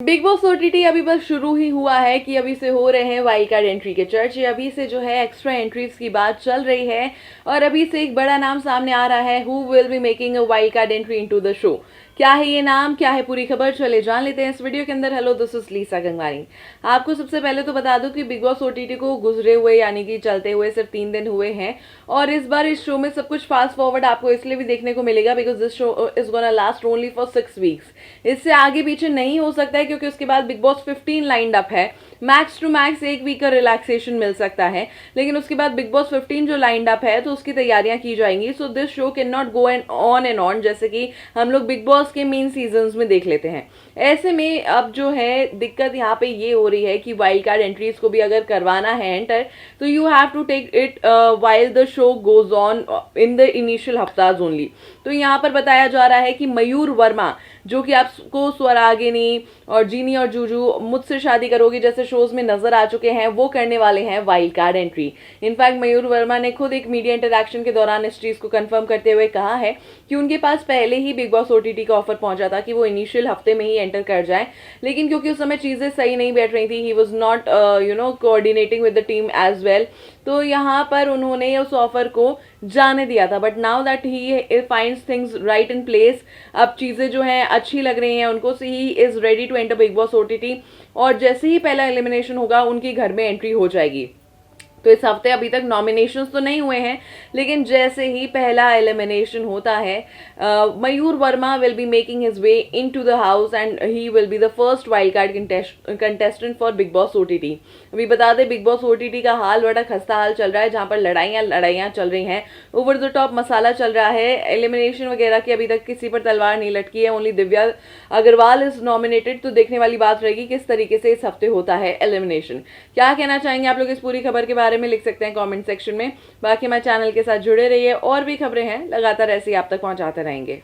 Big boss OTT अभी बस शुरू ही हुआ है कि अभी से हो रहे हैं वाइल्ड कार्ड एंट्री के चर्चे। अभी से जो है एक्स्ट्रा एंट्रीज की बात चल रही है और अभी से एक बड़ा नाम सामने आ रहा है, who will be making a wild card entry into the show. क्या है ये नाम, क्या है पूरी खबर, चले जान लेते हैं इस वीडियो के अंदर। Hello, this is Lisa Gangwani. आपको सबसे पहले तो बता दूं कि बिग बॉस ओटीटी को गुजरे हुए यानी कि चलते हुए सिर्फ 3 दिन हुए हैं और इस बार इस शो में सब कुछ फास्ट फॉरवर्ड आपको इसलिए भी देखने को मिलेगा because this show is gonna last only for 6 weeks. इससे आगे पीछे नहीं हो सकता है क्योंकि उसके बाद बिग बॉस 15 लाइंड अप है। मैक्स टू मैक्स 1 वीक का रिलैक्सेशन मिल सकता है, लेकिन उसके बाद बिग बॉस 15 जो लाइंड अप है तो उसकी तैयारियां की जाएंगी। So this show can not go and on जैसे कि हम लोग बिग बॉस के मेन सीजन में देख लेते हैं। ऐसे में अब जो है दिक्कत यहाँ पे ये हो रही है कि वाइल्ड कार्ड एंट्रीज को भी अगर करवाना है एंटर तो you have to take it while the show goes on in the initial हफ्ताज ओनली। तो यहाँ पर बताया जा रहा है कि मयूर वर्मा, जो कि आपको स्वरागिनी और जीनी और जूजू मुझसे शादी करोगी जैसे शोज में नजर आ चुके हैं, वो करने वाले हैं वाइल्ड कार्ड एंट्री। इनफैक्ट मयूर वर्मा ने खुद एक मीडिया इंटरैक्शन के दौरान इस चीज को कंफर्म करते हुए कहा है कि उनके पास पहले ही बिग बॉस ओटीटी का ऑफर पहुंचा था कि वो इनिशियल हफ्ते में ही एंटर कर जाए, लेकिन क्योंकि उस समय चीजें सही नहीं बैठ रही थी, he was not coordinating with the team as well, तो यहाँ पर उन्होंने उस ऑफर को जाने दिया था। But now that he finds things right in place, अब चीजें जो हैं अच्छी लग रही हैं उनको, से he is ready to enter Bigg boss OTT और जैसे ही पहला एलिमिनेशन होगा उनकी घर में एंट्री हो जाएगी। तो इस हफ्ते अभी तक नॉमिनेशंस तो नहीं हुए हैं, लेकिन जैसे ही पहला एलिमिनेशन होता है Mayur Verma will be making his way into the house and he will be the first wild card contestant for Bigg boss OTT. अभी बता दें बिग बॉस ओटीटी का हाल बड़ा खस्ता हाल चल रहा है, जहां पर लड़ाइयां चल रही हैं, ओवर द टॉप मसाला चल रहा है। एलिमिनेशन वगैरह की अभी तक किसी पर तलवार नहीं लटकी है, only Divya Agarwal is nominated. तो देखने वाली बात रहेगी किस तरीके से इस हफ्ते होता है एलिमिनेशन। क्या कहना चाहेंगे आप लोग इस पूरी खबर के बारे में, लिख सकते हैं कमेंट सेक्शन में। बाकी हमारे चैनल के साथ जुड़े रहिए, और भी खबरें हैं लगातार ऐसे ही आप तक पहुंचाते रहेंगे।